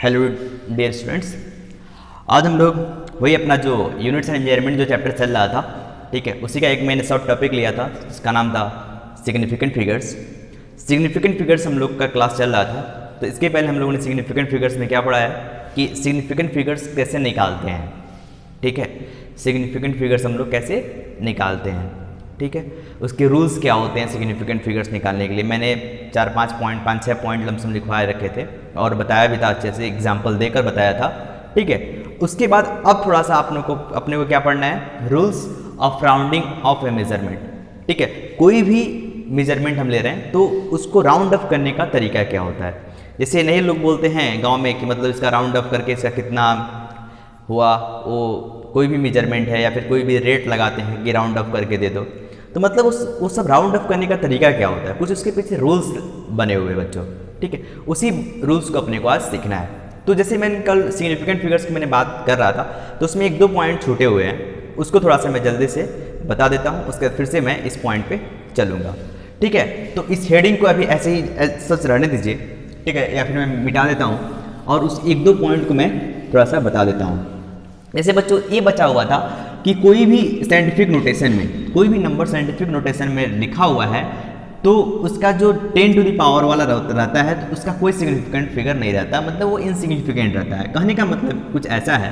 Hello dear students, आज हम लोग वही अपना जो यूनिट्स एंड मेजरमेंट जो चैप्टर चल रहा था, ठीक है, उसी का एक मैंने शॉर्ट टॉपिक लिया था जिसका नाम था सिग्निफिकेंट फिगर्स। सिग्निफिकेंट फिगर्स हम लोग का क्लास चल रहा था, तो इसके पहले हम लोगों ने सिग्निफिकेंट फिगर्स में क्या पढ़ा है कि सिग्निफिकेंट फिगर्स कैसे निकालते हैं। ठीक है, सिग्निफिकेंट फिगर्स हम लोग कैसे निकालते हैं, ठीक है, उसके रूल्स क्या होते हैं सिग्निफिकेंट फिगर्स निकालने के लिए। मैंने 5-6 पॉइंट लमसम लिखवाए रखे थे और बताया भी था, अच्छे से एग्जाम्पल देकर बताया था। ठीक है, उसके बाद अब थोड़ा सा अपने को क्या पढ़ना है, rules of rounding off A measurement. ठीक है, कोई भी मेजरमेंट हम ले रहे हैं तो उसको राउंड अप करने का तरीका क्या होता है। जैसे नए लोग बोलते हैं गाँव में कि मतलब इसका राउंड अप करके इसका कितना हुआ, वो कोई भी मेजरमेंट है या फिर कोई भी रेट लगाते हैं कि राउंड अप करके दे दो, तो मतलब वो सब राउंड अप करने का तरीका क्या होता है, कुछ उसके पीछे रूल्स बने हुए बच्चों। ठीक है, उसी रूल्स को अपने को आज सीखना है। तो जैसे मैंने कल सिग्निफिकेंट फिगर्स की मैंने बात कर रहा था, तो उसमें 1-2 पॉइंट छूटे हुए हैं, उसको थोड़ा सा मैं जल्दी से बता देता हूँ, उसके बाद फिर से मैं इस पॉइंट पे चलूँगा। ठीक है, तो इस हेडिंग को अभी ऐसे ही सच रहने दीजिए, ठीक है, या फिर मैं मिटा देता हूँ और उस 1-2 पॉइंट को मैं थोड़ा सा बता देता हूँ। जैसे बच्चों ये बचा हुआ था कि कोई भी साइंटिफिक नोटेशन में, कोई भी नंबर साइंटिफिक नोटेशन में लिखा हुआ है तो उसका जो 10 टू द पावर वाला रहता है तो उसका कोई सिग्निफिकेंट फिगर नहीं रहता, मतलब वो इनसिग्निफिकेंट रहता है। कहने का मतलब कुछ ऐसा है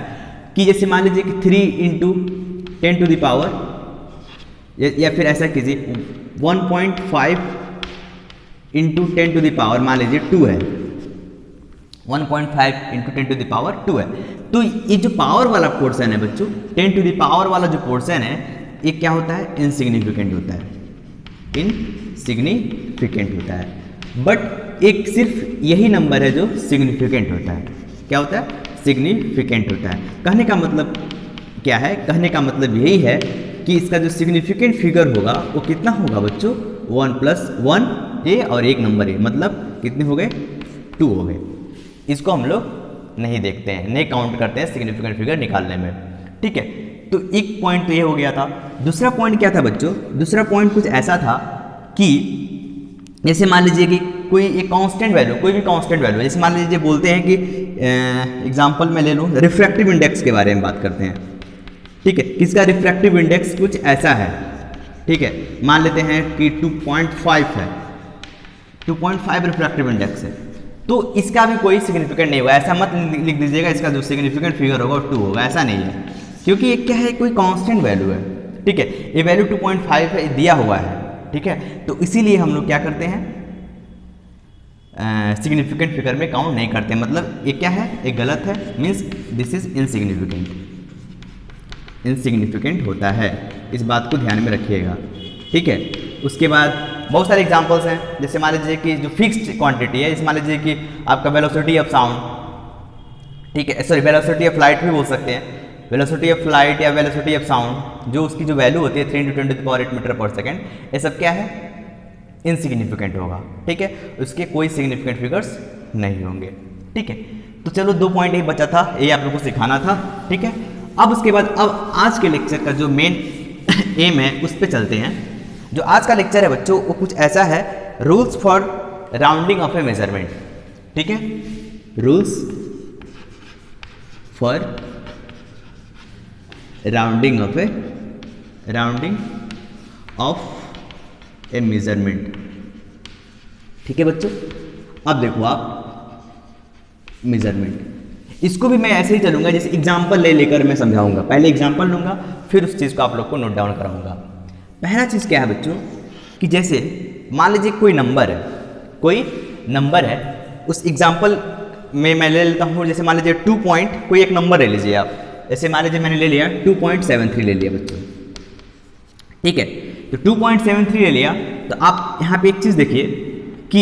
कि जैसे मान लीजिए कि 3 × 10 टू द पावर, या फिर ऐसा कीजिए 1.5 × 10 टू द पावर मान लीजिए 2 है, 1.5 × 10 टू द पावर 2 है। तो ये जो पावर वाला पोर्शन है बच्चों, 10 टू द पावर वाला जो पोर्शन है, ये क्या होता है, इनसिग्निफिकेंट होता है, इनसिग्निफिकेंट होता है। बट एक सिर्फ यही नंबर है जो सिग्निफिकेंट होता है। क्या होता है, सिग्निफिकेंट होता है। कहने का मतलब क्या है, कहने का मतलब यही है कि इसका जो सिग्निफिकेंट फिगर होगा वो कितना होगा बच्चों, 1 + 1 ए और एक नंबर ए, मतलब कितने हो गए, 2 हो गए। इसको हम लोग नहीं देखते हैं, नहीं काउंट करते हैं सिग्निफिकेंट फिगर निकालने में। ठीक है, तो एक पॉइंट तो ये हो गया था। दूसरा पॉइंट क्या था बच्चों, दूसरा पॉइंट कुछ ऐसा था कि जैसे मान लीजिए कि कोई एक कांस्टेंट वैल्यू, कोई भी कांस्टेंट वैल्यू, जैसे मान लीजिए बोलते हैं कि एग्जांपल मैं ले लूँ, रिफ्रैक्टिव इंडेक्स के बारे में बात करते हैं। ठीक है, किसका रिफ्रैक्टिव इंडेक्स कुछ ऐसा है। ठीक है, मान लेते हैं कि 2.5 है, 2.5 रिफ्रैक्टिव इंडेक्स है, तो इसका भी कोई सिग्निफिकेंट नहीं होगा। ऐसा मत लिख दीजिएगा इसका जो सिग्निफिकेंट फिगर होगा 2 होगा, ऐसा नहीं है, क्योंकि ये क्या है, कोई कांस्टेंट वैल्यू है। ठीक है, ये वैल्यू 2.5 है, दिया हुआ है। ठीक है, तो इसीलिए हम लोग क्या करते हैं, सिग्निफिकेंट फिगर में काउंट नहीं करते, मतलब ये क्या है, ये गलत है, means this is insignificant, insignificant होता है, इस बात को ध्यान में रखिएगा। ठीक है, उसके बाद बहुत सारे एग्जांपल्स हैं, जैसे मान लीजिए कि जो फिक्स्ड क्वांटिटी है, जैसे मान लीजिए कि आपका वेलोसिटी ऑफ साउंड, ठीक है, सॉरी वेलोसिटी ऑफ लाइट भी बोल सकते हैं, वेलोसिटी ऑफ लाइट या वेलोसिटी ऑफ साउंड, जो उसकी जो वैल्यू होती है 3 × 10⁸ मीटर पर सेकेंड, ये सब क्या है, इनसिग्निफिकेंट होगा। ठीक है, उसके कोई सिग्निफिकेंट फिगर्स नहीं होंगे। ठीक है, तो चलो 2 पॉइंट ही बचा था, ये आप लोगों को सिखाना था। ठीक है, अब उसके बाद अब आज के लेक्चर का जो मेन एम है उस पर चलते हैं। जो आज का लेक्चर है बच्चों वो कुछ ऐसा है, rules for rounding off A measurement. ठीक है, rules for rounding off A measurement. ठीक है बच्चों, अब देखो आप मेजरमेंट, इसको भी मैं ऐसे ही चलूंगा, जैसे एग्जांपल ले लेकर मैं समझाऊंगा। पहले एग्जांपल लूंगा, फिर उस चीज़ को आप लोग को नोट डाउन कराऊंगा। पहला चीज़ क्या है बच्चों कि जैसे मान लीजिए कोई नंबर है, कोई नंबर है, उस एग्जांपल में मैं ले लेता हूँ, जैसे मान लीजिए 2 पॉइंट, कोई एक नंबर ले लीजिए आप, जैसे मान लीजिए मैंने ले लिया 2.73 ले लिया बच्चों। ठीक है, तो 2.73 ले लिया, तो आप यहाँ पे एक चीज़ देखिए कि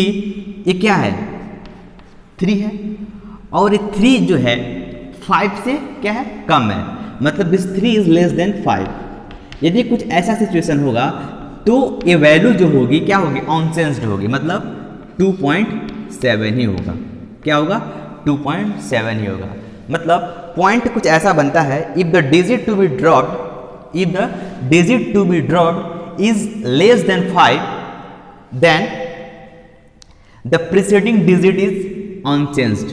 ये क्या है, 3 है, और ये 3 जो है 5 से क्या है, कम है, मतलब दिस 3 इज लेस देन 5। यदि कुछ ऐसा सिचुएशन होगा तो ये वैल्यू जो होगी क्या होगी, अनचेंज्ड होगी, मतलब 2.7 ही होगा। क्या होगा, 2.7 ही होगा। मतलब पॉइंट कुछ ऐसा बनता है, if the digit to be dropped, if the digit to be dropped is less than 5, then the preceding digit is unchanged.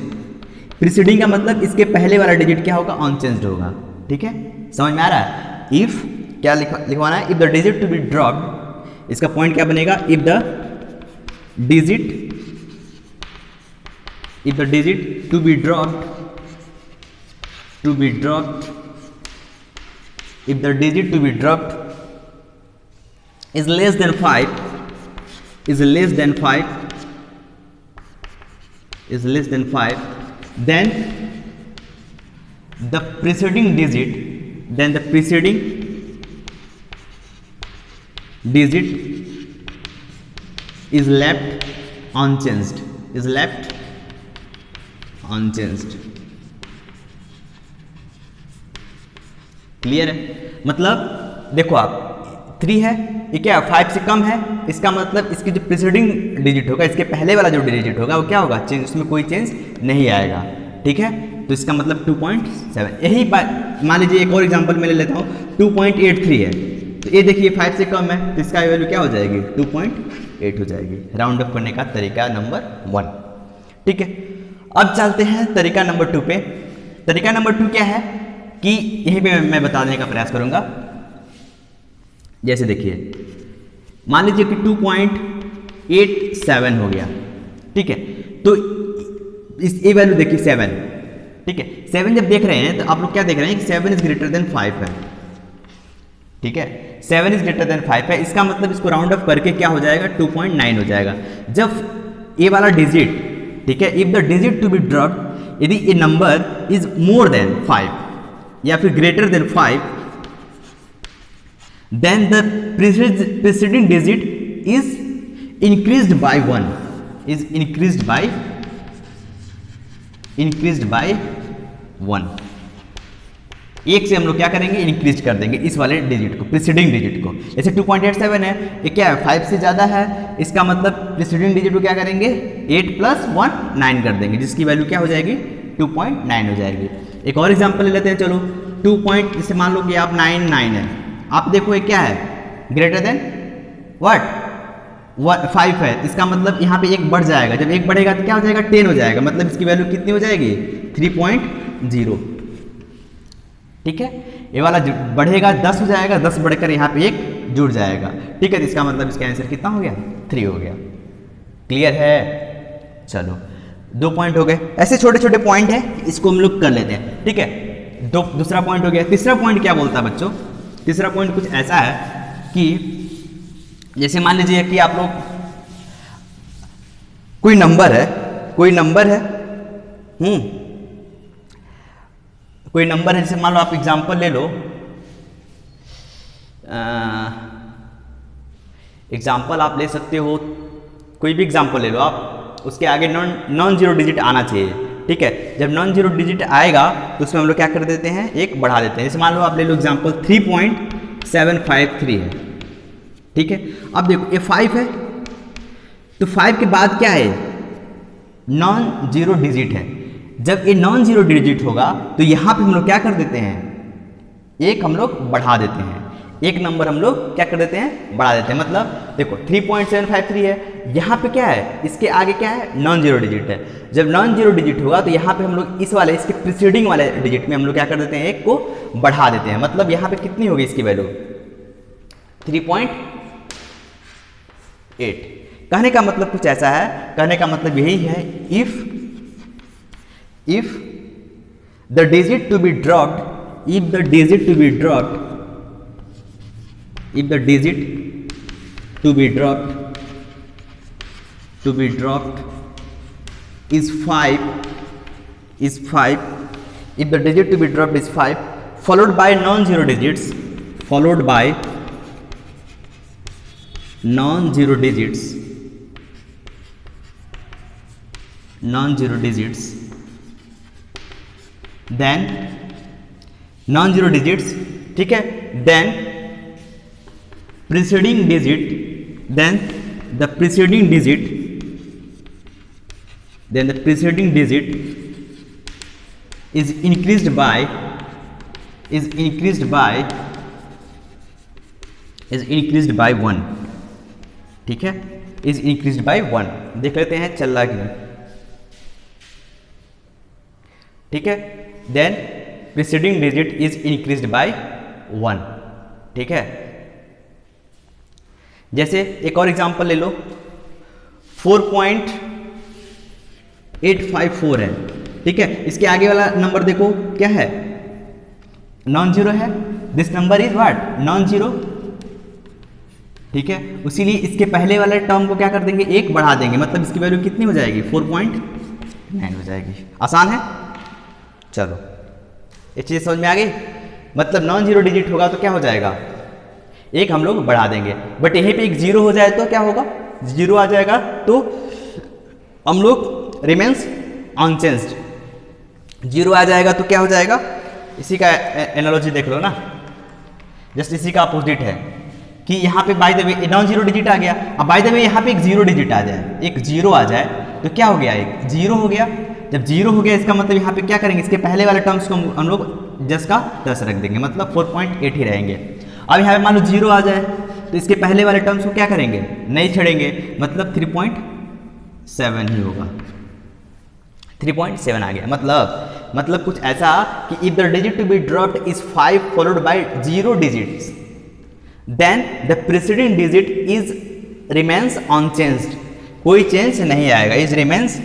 Preceding का मतलब इसके पहले वाला डिजिट क्या होगा, अनचेंज्ड होगा। ठीक है, समझ में आ रहा है। इफ क्या लिखवाना है, if the digit to be dropped, इसका पॉइंट क्या बनेगा, if the digit to be dropped if the digit to be dropped is less than 5, then the preceding digit is left unchanged, clear है। मतलब देखो आप 3 है, ये क्या 5 से कम है, इसका मतलब इसकी जो प्रीसीडिंग डिजिट होगा, इसके पहले वाला जो डिजिट होगा वो क्या होगा, चेंज, उसमें कोई चेंज नहीं आएगा। ठीक है, तो इसका मतलब 2.7। यही बात मान लीजिए एक और एग्जांपल मैं ले लेता हूँ, 2.83 है, तो ये देखिए 5 से कम है, तो इसका वैल्यू क्या हो जाएगी, 2.8 हो जाएगी। राउंड ऑफ करने का तरीका नंबर 1। ठीक है, अब चलते हैं तरीका नंबर 2 पे। तरीका नंबर 2 क्या है कि यहीं पे मैं बता देने का प्रयास करूंगा। जैसे देखिए, मान लीजिए कि 2.87 हो गया। ठीक है, तो इस ये वैल्यू देखिए 7। ठीक है, 7 जब देख रहे हैं तो आप लोग क्या देख रहे हैं कि 7 इज ग्रेटर देन 5 है। ठीक है, 7 इज ग्रेटर देन 5 है, इसका मतलब इसको राउंड ऑफ करके क्या हो जाएगा, 2.9 हो जाएगा। जब ये वाला डिजिट, ठीक है, if the digit to be dropped, यदि ये नंबर इज मोर देन 5 या फिर greater than 5, then the preceding digit is increased by 1, increased by 1। एक से हम लोग क्या करेंगे, इंक्रीज कर देंगे इस वाले डिजिट को, प्रीसीडिंग डिजिट को। जैसे 2.87 है, ये क्या है, 5 से ज़्यादा है, इसका मतलब प्रीसीडिंग डिजिट को क्या करेंगे, 8 + 1 9 कर देंगे, जिसकी वैल्यू क्या हो जाएगी, 2.9 हो जाएगी। एक और एग्जांपल ले लेते हैं, चलो 2 जैसे मान लो कि आप 9 है, आप देखो ये क्या है, ग्रेटर देन व्हाट, 5 है, इसका मतलब यहाँ पे 1 बढ़ जाएगा, जब 1 बढ़ेगा तो क्या हो जाएगा, 10 हो जाएगा, मतलब इसकी वैल्यू कितनी हो जाएगी, 3.0। ठीक है, ये वाला बढ़ेगा 10 हो जाएगा, 10 बढ़कर यहाँ पे 1 जुड़ जाएगा। ठीक है, तो इसका मतलब इसका आंसर कितना हो गया, 3 हो गया। क्लियर है, चलो 2 पॉइंट हो गए। ऐसे छोटे छोटे पॉइंट है, इसको हम लोग कर लेते हैं। ठीक है, दूसरा पॉइंट हो गया। तीसरा पॉइंट क्या बोलता है बच्चों, तीसरा पॉइंट कुछ ऐसा है कि जैसे मान लीजिए कि आप लोग कोई नंबर है, कोई नंबर है, जैसे मान लो आप एग्जांपल ले लो, एग्जांपल आप ले सकते हो, कोई भी एग्जांपल ले लो आप, उसके आगे नॉन जीरो डिजिट आना चाहिए। ठीक है, जब नॉन जीरो डिजिट आएगा तो उसमें हम लोग क्या कर देते हैं, 1 बढ़ा देते हैं। जैसे मान लो आप ले लो एग्जांपल 3.753 है। ठीक है, अब देखो ये 5 है, तो 5 के बाद क्या है, नॉन जीरो डिजिट है। जब ये नॉन जीरो डिजिट होगा तो यहाँ पे हम लोग क्या कर देते हैं, 1 हम लोग बढ़ा देते हैं, 1 नंबर हम लोग क्या कर देते हैं, बढ़ा देते हैं। मतलब देखो 3.753 है, यहाँ पे क्या है, इसके आगे क्या है, नॉन जीरो डिजिट है। जब नॉन जीरो डिजिट होगा तो यहाँ पे हम लोग इस वाले, इसके प्रीसीडिंग वाले डिजिट में हम लोग क्या कर देते हैं, 1 को बढ़ा देते हैं। मतलब यहाँ पे कितनी होगी इसकी वैल्यू, 3.8। कहने का मतलब कुछ ऐसा है, कहने का मतलब यही है, if the digit to be dropped, if the digit to be dropped is 5, if the digit to be dropped is 5 followed by non-zero digits, then non-zero digits, ठीक है, then preceding digit is increased by 1। ठीक है, is increased by 1। देख लेते हैं चल रहा कि नहीं। ठीक है, then preceding digit is increased by 1, ठीक है। जैसे एक और एग्जांपल ले लो, 4.854 है, ठीक है। इसके आगे वाला नंबर देखो क्या है, नॉन जीरो है, this number is what, non zero, ठीक है। इसीलिए इसके पहले वाले टर्म को क्या कर देंगे, एक बढ़ा देंगे, मतलब इसकी वैल्यू कितनी हो जाएगी, 4.9 हो जाएगी। आसान है, चलो ये चीज़ समझ में आ गई। मतलब नॉन जीरो डिजिट होगा तो क्या हो जाएगा, एक हम लोग बढ़ा देंगे, बट यहीं पे एक जीरो हो जाए तो क्या होगा, जीरो आ जाएगा, तो हम लोग रिमेन्स अनचेंज्ड, जीरो आ जाएगा तो क्या हो जाएगा, इसी का एनालॉजी देख लो ना, जस्ट इसी का अपोजिट है कि यहाँ पे by the way non zero digit आ गया, अब बाय द वे यहाँ पे एक जीरो डिजिट आ जाए, एक जीरो आ जाए तो क्या हो गया, एक जीरो हो गया। जब जीरो हो गया इसका मतलब यहाँ पे क्या करेंगे, इसके पहले वाले टर्म्स को हम लोग 10 का 10 रख देंगे, मतलब 4.8 ही रहेंगे। अब यहाँ पे मान लो जीरो आ जाए तो इसके पहले वाले टर्म्स को क्या करेंगे, नहीं छेड़ेंगे, मतलब 3.7 ही होगा, 3.7 आ गया। मतलब कुछ ऐसा कि if the digit to be dropped is 5 followed by 0 digits then the preceding digit is remains unchanged, कोई चेंज नहीं आएगा, इज रिमेन्स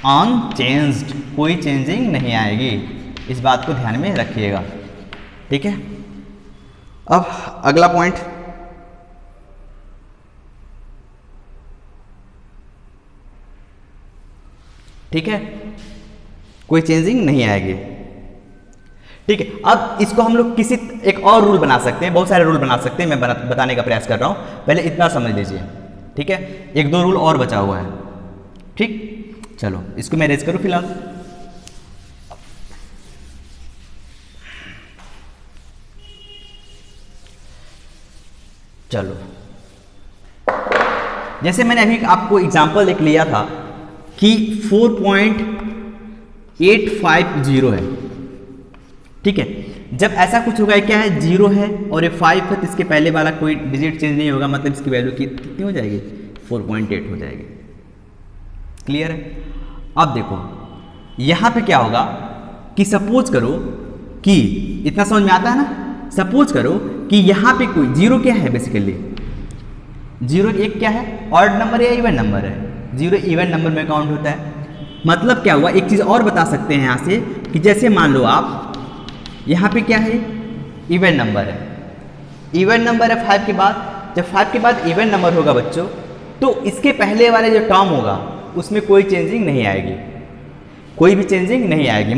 अनचेंज्ड, कोई चेंजिंग नहीं आएगी, इस बात को ध्यान में रखिएगा, ठीक है। अब अगला पॉइंट, ठीक है, कोई चेंजिंग नहीं आएगी, ठीक है। अब इसको हम लोग किसी एक और रूल बना सकते हैं, बहुत सारे रूल बना सकते हैं, मैं बताने का प्रयास कर रहा हूं, पहले इतना समझ लीजिए, ठीक है। एक दो रूल और बचा हुआ है, ठीक, चलो इसको मैं रेज करूं फिलहाल। चलो जैसे मैंने अभी आपको एग्जांपल एक लिया था कि 4.850 है, ठीक है। जब ऐसा कुछ होगा, क्या है, जीरो है और ये 5 है, तो इसके पहले वाला कोई डिजिट चेंज नहीं होगा, मतलब इसकी वैल्यू कितनी हो जाएगी, 4.8 हो जाएगी, क्लियर है। अब देखो यहाँ पे क्या होगा कि सपोज करो कि इतना समझ में आता है ना, सपोज करो कि यहाँ पे कोई जीरो क्या है, बेसिकली जीरो एक क्या है, ऑड नंबर या इवन नंबर है, जीरो इवन नंबर में काउंट होता है। मतलब क्या हुआ, एक चीज़ और बता सकते हैं यहाँ से कि जैसे मान लो आप यहाँ पे क्या है, इवन नंबर है, इवन नंबर है 5 के बाद, जब 5 के बाद इवन नंबर होगा बच्चों, तो इसके पहले वाले जो टर्म होगा उसमें कोई चेंजिंग नहीं आएगी, कोई भी चेंजिंग नहीं आएगी।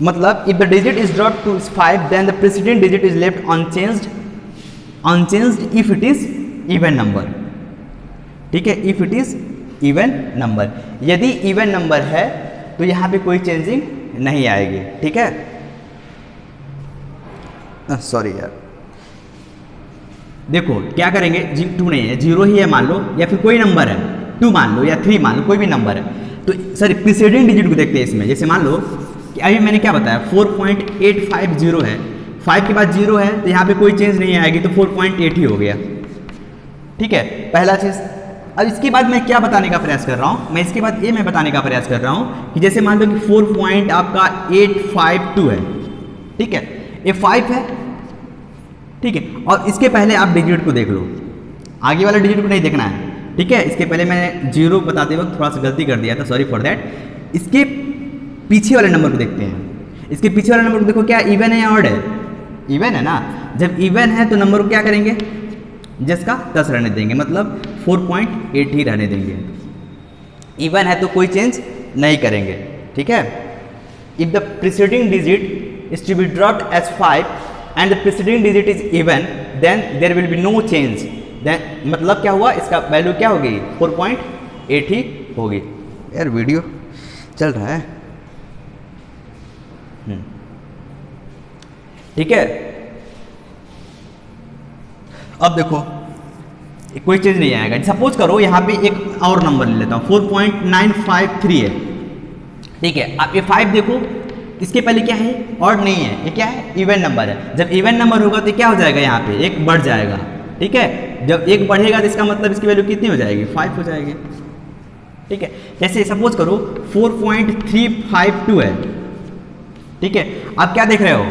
मतलब if the digit is dropped to 5 then the preceding digit is left unchanged if it is even number, ठीक है, if it is even number, यदि even number है तो यहाँ पे कोई चेंजिंग नहीं आएगी, ठीक है। सॉरी यार, देखो क्या करेंगे, 2 नहीं है, 0 ही है मान लो, या फिर कोई नंबर है 2 मान लो या 3 मान लो, कोई भी नंबर है, तो सॉरी प्रीसीडिंग डिजिट को देखते हैं इसमें। जैसे मान लो कि अभी मैंने क्या बताया, 4.850 है, 5 के बाद 0 है तो यहाँ पे कोई चेंज नहीं आएगी, तो 4.8 ही हो गया, ठीक है, पहला चीज़। अब इसके बाद मैं क्या बताने का प्रयास कर रहा हूँ, मैं इसके बाद ये मैं बताने का प्रयास कर रहा हूँ कि जैसे मान लो कि 4.852 है, ठीक है, ये 5 है, ठीक है, और इसके पहले आप डिजिट को देख लो, आगे वाला डिजिट को नहीं देखना है, ठीक है। इसके पहले मैंने 0 बताते वक्त थोड़ा सा गलती कर दिया था, सॉरी फॉर दैट। इसके पीछे वाले नंबर को देखते हैं, इसके पीछे वाले नंबर को देखो, क्या इवन है या ऑड है, इवन है ना। जब इवन है तो नंबर को क्या करेंगे, जिसका 10 रहने देंगे, मतलब 4.8 ही रहने देंगे, इवन है तो कोई चेंज नहीं करेंगे, ठीक है। If the preceding digit is to be dropped as 5 and the preceding digit is even then there will be no change, then मतलब क्या हुआ, इसका वैल्यू क्या होगी, 4.8 ही होगी। यार वीडियो चल रहा है, ठीक है। अब देखो कोई चेंज नहीं आएगा, सपोज करो यहाँ पे एक और नंबर ले लेता हूँ, 4.953 है, ठीक है। आप ये 5 देखो, इसके पहले क्या है, ऑड नहीं है, ये क्या है, इवन नंबर है। जब इवन नंबर होगा तो क्या हो जाएगा, यहाँ पे एक बढ़ जाएगा, ठीक है। जब एक बढ़ेगा तो इसका मतलब इसकी वैल्यू कितनी हो जाएगी, 5 हो जाएगी। ठीक है, जैसे सपोज करो 4.352 है। ठीक है, आप क्या देख रहे हो,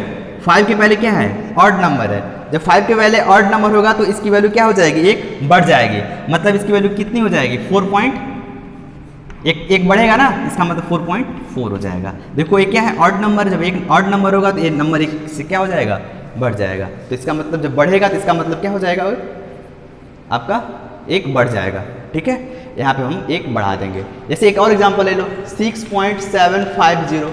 5 के पहले क्या है, ऑड नंबर है। जब 5 के पहले ऑड नंबर होगा तो इसकी वैल्यू क्या हो जाएगी, एक बढ़ जाएगी, मतलब इसकी वैल्यू कितनी हो जाएगी, 4. एक बढ़ेगा ना, इसका मतलब 4.4 हो जाएगा। देखो ये क्या है, ऑड नंबर, जब एक ऑड नंबर होगा तो ये नंबर एक से क्या हो जाएगा, बढ़ जाएगा। तो इसका मतलब जब बढ़ेगा तो इसका मतलब क्या हो जाएगा, आपका एक बढ़ जाएगा। ठीक है, यहाँ पे हम एक बढ़ा देंगे। जैसे एक और एग्जांपल ले लो 6.750,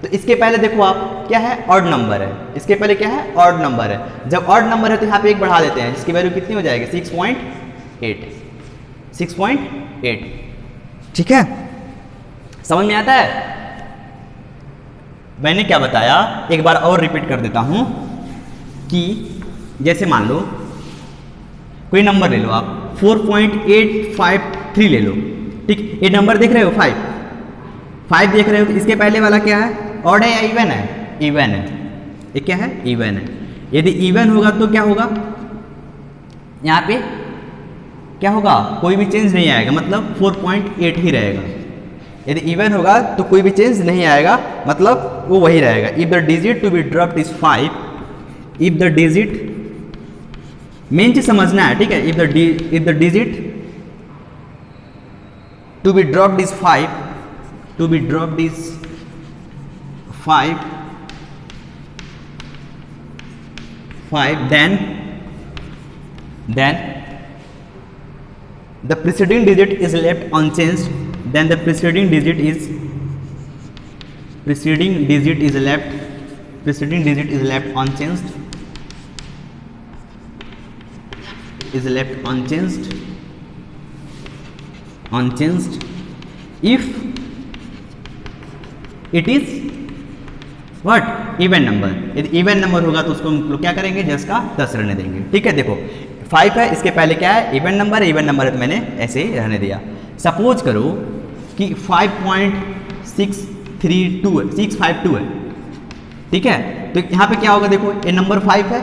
तो इसके पहले देखो आप क्या है, ऑड नंबर है, इसके पहले क्या है, ऑड नंबर है। जब ऑड नंबर है तो यहाँ पे एक बढ़ा देते हैं, जिसकी वैल्यू कितनी हो जाएगी, 6.8। ठीक है, समझ में आता है। मैंने क्या बताया, एक बार और रिपीट कर देता हूं कि जैसे मान लो कोई नंबर ले लो आप, 4.853 ले लो। ठीक, ये नंबर देख रहे हो, 5 देख रहे हो, तो इसके पहले वाला क्या है, ऑड है या इवन है, इवन है। ये क्या है, इवन है। यदि इवन होगा तो क्या होगा, यहाँ पे क्या होगा, कोई भी चेंज नहीं आएगा, मतलब 4.8 ही रहेगा। यदि इवन होगा तो कोई भी चेंज नहीं आएगा, मतलब वो वही रहेगा। If the digit to be dropped is 5, if the digit, main चीज समझना है। ठीक है, if the digit to be dropped is 5, to be dropped is 5, then the preceding digit is left unchanged, then the preceding digit is left unchanged if it is what, even number. यदि even number होगा तो उसको हम लोग क्या करेंगे, 10 का 10 रहने देंगे। ठीक है, देखो 5 है, इसके पहले क्या है, इवन नंबर है, इवन नंबर है तो मैंने ऐसे ही रहने दिया। सपोज करो कि 652 है। ठीक है, तो यहाँ पे क्या होगा, देखो ये नंबर 5 है,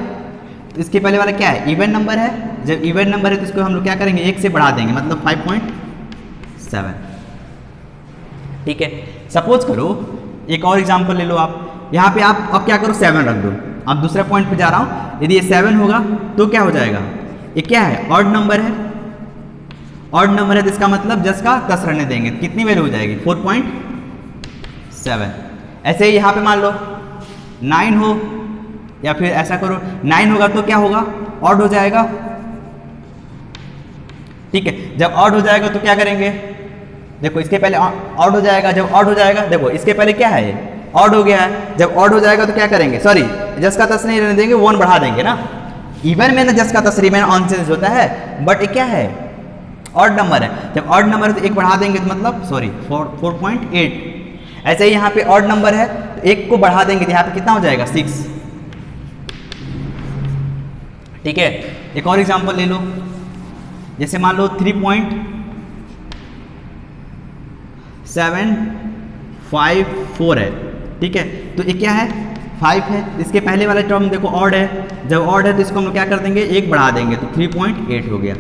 तो इसके पहले वाला क्या है, इवन नंबर है। जब इवन नंबर है तो इसको हम लोग क्या करेंगे, 1 से बढ़ा देंगे, मतलब 5.7। ठीक है, सपोज करो एक और एग्जांपल ले लो आप, यहाँ पे आप अब क्या करो, 7 रख दो। अब दूसरा पॉइंट पे जा रहा हूँ, यदि ये 7 होगा तो क्या हो जाएगा, ये क्या है, ऑड नंबर है। ऑड नंबर है तो इसका मतलब 10 का 10 रहने देंगे, कितनी वैल्यू हो जाएगी, 4.7। ऐसे ही यहाँ पे मान लो 9 हो, या फिर ऐसा करो 9 होगा तो क्या होगा, ऑड हो जाएगा। ठीक है, जब ऑड हो जाएगा तो क्या करेंगे, देखो इसके पहले ऑड हो जाएगा। जब ऑड हो जाएगा, देखो इसके पहले क्या है, ऑड हो गया है। जब ऑड हो जाएगा तो क्या करेंगे, सॉरी 10 का 10 नहीं रहने देंगे, 1 बढ़ा देंगे ना। इवन में ना 10 का 10 रिमेन अनचेंज होता है, बट ये क्या है, ऑड नंबर है। जब ऑड नंबर है तो 1 बढ़ा देंगे, तो मतलब सॉरी 4.8। ऐसे ही यहाँ पे ऑड नंबर है तो 1 को बढ़ा देंगे तो यहाँ पे कितना हो जाएगा, 6। ठीक है, एक और एग्जांपल ले लो, जैसे मान लो 3.754 है। ठीक है, तो ये क्या है, 5 है, इसके पहले वाला टर्म देखो ऑड है। जब ऑड है तो इसको हम क्या कर देंगे, 1 बढ़ा देंगे तो 3.8 हो गया।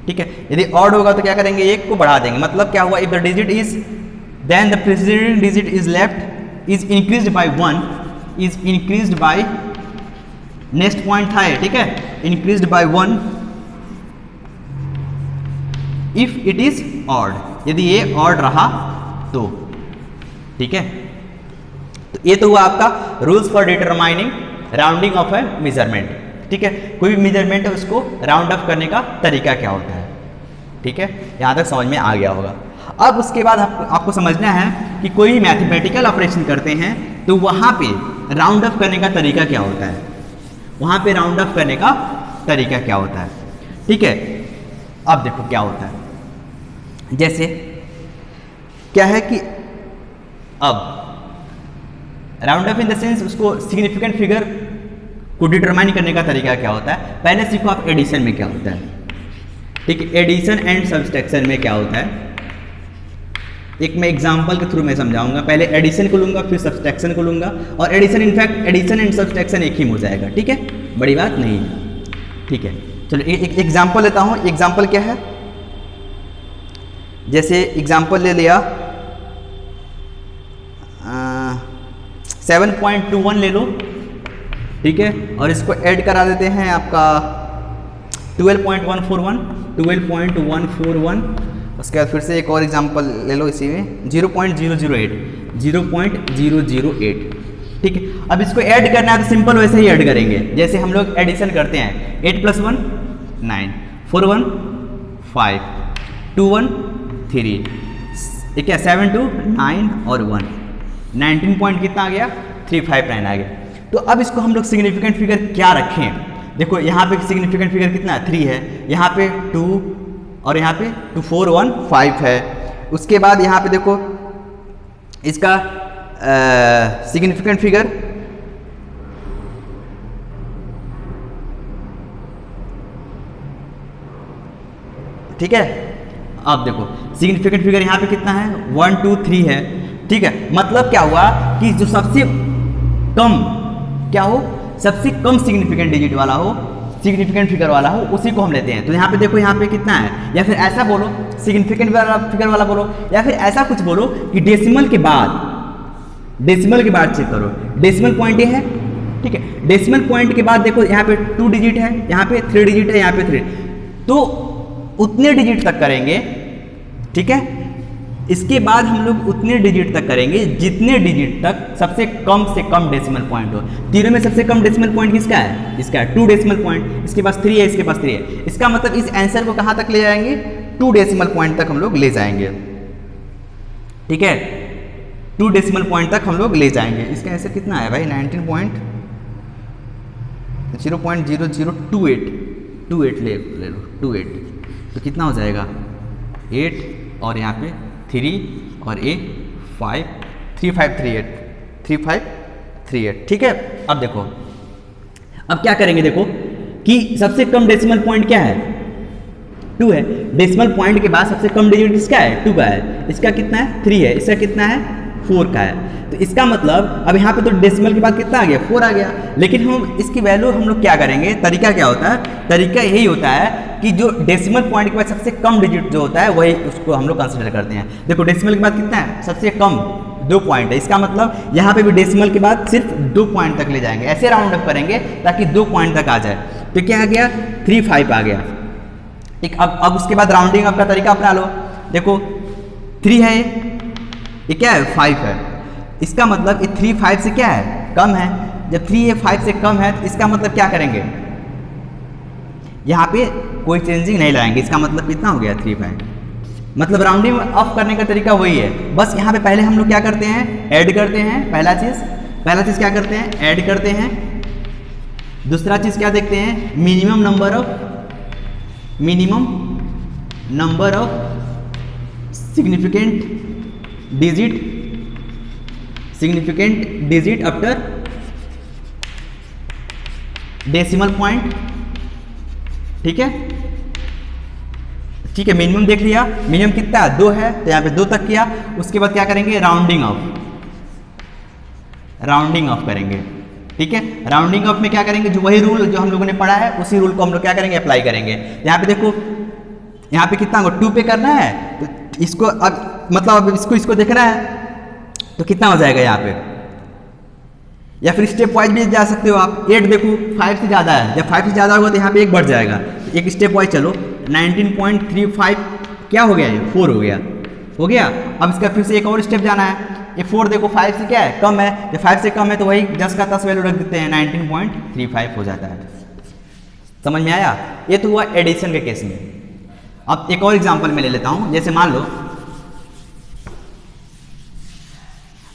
ठीक है, यदि ऑड होगा तो क्या करेंगे, 1 को बढ़ा देंगे, मतलब क्या हुआ, if the digit is, then the preceding digit is left is increased by 1, is increased by, next point था ये। ठीक है, increased by 1 if it is odd, यदि ये ऑड रहा तो। ठीक है, तो ये तो हुआ आपका rules for determining rounding off A measurement. ठीक है, कोई भी मेजरमेंट है उसको राउंड अप करने का तरीका क्या होता है। ठीक है, यहाँ तक समझ में आ गया होगा। अब उसके बाद आपको समझना है कि कोई भी मैथमेटिकल ऑपरेशन करते हैं तो वहाँ पे राउंड अप करने का तरीका क्या होता है, वहाँ पे राउंड अप करने का तरीका क्या होता है। ठीक है, अब देखो क्या होता है, जैसे क्या है कि अब round up in the sense उसको सिग्निफिकेंट फिगर को डिटरमाइन करने का तरीका क्या होता है। पहले सीखो आप एडिशन में क्या होता है। ठीक है, एडिशन एंड सब्सट्रैक्शन में क्या होता है, एक मैं एग्जांपल के थ्रू मैं समझाऊंगा। पहले एडिशन को लूंगा, फिर सब्सट्रैक्शन को लूंगा, और addition in fact addition and subtraction एक ही हो जाएगा। ठीक है, बड़ी बात नहीं है। ठीक है, चलो एक एग्जाम्पल लेता हूँ। एग्जाम्पल क्या है, जैसे एग्जाम्पल ले लिया 7.21 ले लो, ठीक है, और इसको ऐड करा देते हैं आपका 12.141, उसके बाद फिर से एक और एग्जांपल ले लो इसी में 0.008, ठीक है। अब इसको ऐड करना है तो सिंपल वैसे ही ऐड करेंगे जैसे हम लोग एडिशन करते हैं। 8 + 1 9, 4 1 5, 2 1 3, ठीक है, 7 2 9 और 1, 19 पॉइंट कितना आ गया 359 आ गया। तो अब इसको हम लोग सिग्निफिकेंट फिगर क्या रखें, देखो यहाँ पे सिग्निफिकेंट फिगर कितना है 3 है, यहाँ पे 2 और यहाँ पे 2 4 1 5 है। उसके बाद यहाँ पे देखो इसका सिग्निफिकेंट फिगर ठीक है। अब देखो सिग्निफिकेंट फिगर यहाँ पे कितना है 1 2 3 है, ठीक है। मतलब क्या हुआ कि जो सबसे कम क्या हो, सबसे कम सिग्निफिकेंट डिजिट वाला हो, सिग्निफिकेंट फिगर वाला हो, उसी को हम लेते हैं। तो यहाँ पे देखो यहाँ पे कितना है, या फिर ऐसा बोलो सिग्निफिकेंट फिगर वाला बोलो, या फिर ऐसा कुछ बोलो कि डेसिमल के बाद चेक करो, डेसिमल पॉइंट ये है, ठीक है। डेसिमल पॉइंट के बाद देखो यहाँ पे 2 डिजिट है, यहाँ पे 3 डिजिट है, यहाँ पे 3, तो उतने डिजिट तक करेंगे, ठीक है। इसके बाद हम लोग उतने डिजिट तक करेंगे जितने डिजिट तक सबसे कम से कम डेसिमल पॉइंट हो। तीनों में सबसे कम डेसिमल पॉइंट किसका है, इसका है 2 डेसिमल पॉइंट, इसके पास 3 है, इसके पास 3 है। इसका मतलब इस आंसर को कहाँ तक ले जाएंगे, 2 डेसिमल पॉइंट तक हम लोग ले जाएंगे, ठीक है। 2 डेसिमल पॉइंट तक हम लोग ले जाएंगे। इसका आंसर कितना है भाई 19.00028 ले लो 28, तो कितना हो जाएगा 8 और यहाँ पे 3 और 5 3538, ठीक है। अब देखो अब क्या करेंगे, देखो कि सबसे कम डेसिमल पॉइंट क्या है 2 है, डेसिमल पॉइंट के बाद सबसे कम डिजिट इसका है 2 का है, इसका कितना है 3 है, इसका कितना है 4 का है। तो इसका मतलब अब यहाँ पे तो डेसिमल के बाद कितना आ गया 4 आ गया, लेकिन हम इसकी वैल्यू हम लोग क्या करेंगे, तरीका क्या होता है, तरीका यही होता है कि जो डेसिमल पॉइंट के बाद सबसे कम डिजिट जो होता है वही उसको हम लोग कंसिडर करते हैं। देखो डेसिमल के बाद कितना है, सबसे कम 2 पॉइंट है, इसका मतलब यहाँ पे भी डेसिमल के बाद सिर्फ 2 पॉइंट तक ले जाएंगे, ऐसे राउंड अप करेंगे ताकि 2 पॉइंट तक आ जाए। तो क्या आ गया 35 आ गया, ठीक। अब उसके बाद राउंडिंग अप का तरीका अपना लो, देखो 3 है, ये क्या है 5 है, इसका मतलब ये 3 5 से क्या है कम है। जब 3 ये 5 से कम है तो इसका मतलब क्या करेंगे, यहाँ पे कोई चेंजिंग नहीं लाएंगे, इसका मतलब कितना हो गया 3 5। मतलब राउंडिंग अप करने का तरीका वही है, बस यहाँ पे पहले हम लोग क्या करते हैं ऐड करते हैं, पहला चीज़ क्या करते हैं ऐड करते हैं। दूसरा चीज़ क्या देखते हैं, minimum number of significant digit after decimal point, ठीक है। मिनिमम देख लिया, मिनिमम कितना है 2 है, तो यहाँ पे 2 तक किया। उसके बाद क्या करेंगे राउंडिंग ऑफ करेंगे, ठीक है। राउंडिंग ऑफ में क्या करेंगे, जो वही रूल जो हम लोगों ने पढ़ा है उसी रूल को हम लोग क्या करेंगे अप्लाई करेंगे। यहाँ पे देखो यहाँ पे कितना होगा 2 पे करना है, तो इसको अब मतलब अब इसको देखना है तो कितना हो जाएगा यहाँ पे, या फिर स्टेप वाइज भी जा सकते हो आप। 8 देखो 5 से ज़्यादा है, जब 5 से ज़्यादा होगा तो यहाँ पे 1 बढ़ जाएगा, एक स्टेप वाइज चलो। 19.35 क्या हो गया, ये 4 हो गया। अब इसका फिर से एक और स्टेप जाना है, ये 4 देखो 5 से क्या है कम है, जब 5 से कम है तो वही 10 का 10 वैल्यू रख देते हैं, 19.35 हो जाता है। समझ में आया, ये तो हुआ एडिशन के केस में। अब एक और एग्जाम्पल मैं ले लेता हूँ, जैसे मान लो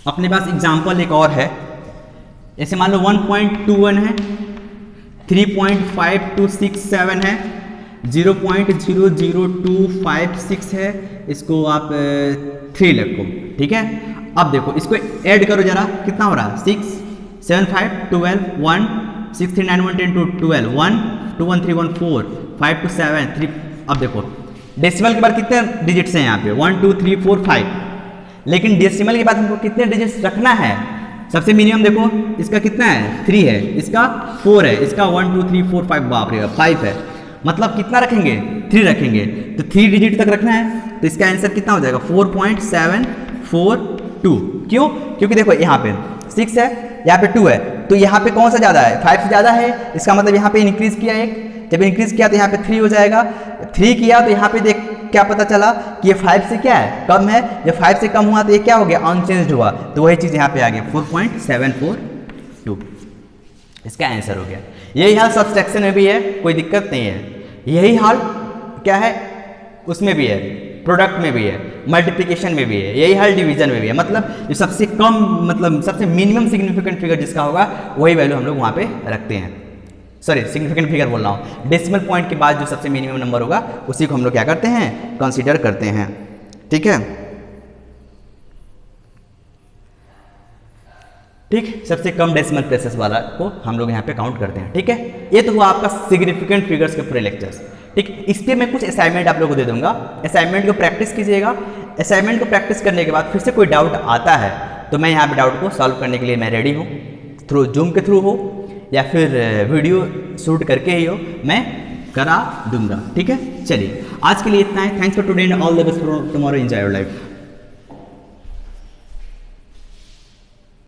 अपने पास एग्जाम्पल एक और है, जैसे मान लो 1.21 है, 3.5267 है, 0.00256 है, इसको आप 3 रखो, ठीक है। अब देखो इसको ऐड करो जरा, कितना हो रहा है 6 7 5 12 1 6 3 9 1 10 2 12 1 2 1 3 1 4 5 2 7 3। अब देखो डेसिमल के बाद कितने डिजिट्स हैं यहाँ पे 1 2 3 4 5, लेकिन डेसिमल के बाद हमको कितने डिजिट्स रखना है। सबसे मिनिमम देखो इसका कितना है 3 है, इसका 4 है, इसका 1 2 3 4 5 बाप रे 5 है। मतलब कितना रखेंगे, 3 रखेंगे, तो 3 डिजिट तक रखना है, तो इसका आंसर कितना हो जाएगा 4.742। क्यों? क्योंकि देखो यहाँ पे 6 है, यहाँ पे 2 है, तो यहाँ पे कौन सा ज़्यादा है, 5 से ज़्यादा है, इसका मतलब यहाँ पे इंक्रीज किया एक, जब इंक्रीज किया तो यहाँ पे 3 हो जाएगा, 3 किया तो यहाँ पे देख क्या पता चला कि ये 5 से क्या है, कम है, जब 5 से कम हुआ तो ये क्या हो गया, अनचेंज्ड हुआ, तो वही चीज़ यहाँ पे आ गया 4.742, इसका आंसर हो गया। यही हाल सब्सट्रैक्शन में भी है, कोई दिक्कत नहीं है, यही हाल क्या है उसमें भी है, प्रोडक्ट में भी है, मल्टीप्लिकेशन में भी है, यही हाल डिवीजन में भी है। मतलब जो सबसे कम, मतलब सबसे मिनिमम सिग्निफिकेंट फिगर जिसका होगा वही वैल्यू हम लोग वहाँ पे रखते हैं। सॉरी, सिग्निफिकेंट फिगर बोल रहा हूँ, डेसिमल पॉइंट के बाद जो सबसे मिनिमम नंबर होगा उसी को हम लोग क्या करते हैं, कंसीडर करते हैं। ठीक है, ठीक, सबसे कम डेसिमल प्लेसेस वाला को हम लोग यहाँ पे काउंट करते हैं। ठीक है, ये तो हुआ आपका सिग्निफिकेंट फिगर्स के पूरे लेक्चर्स। ठीक, इस पर मैं कुछ असाइनमेंट आप लोगों को दे दूंगा, असाइनमेंट को प्रैक्टिस कीजिएगा। असाइनमेंट को प्रैक्टिस करने के बाद फिर से कोई डाउट आता है तो मैं यहाँ पे डाउट को सॉल्व करने के लिए मैं रेडी हूँ, थ्रू जूम के थ्रू हो या फिर वीडियो शूट करके ही हो, मैं करा दूंगा। ठीक है, चलिए आज के लिए इतना है। Thanks for today and all the best for tomorrow, enjoy your life.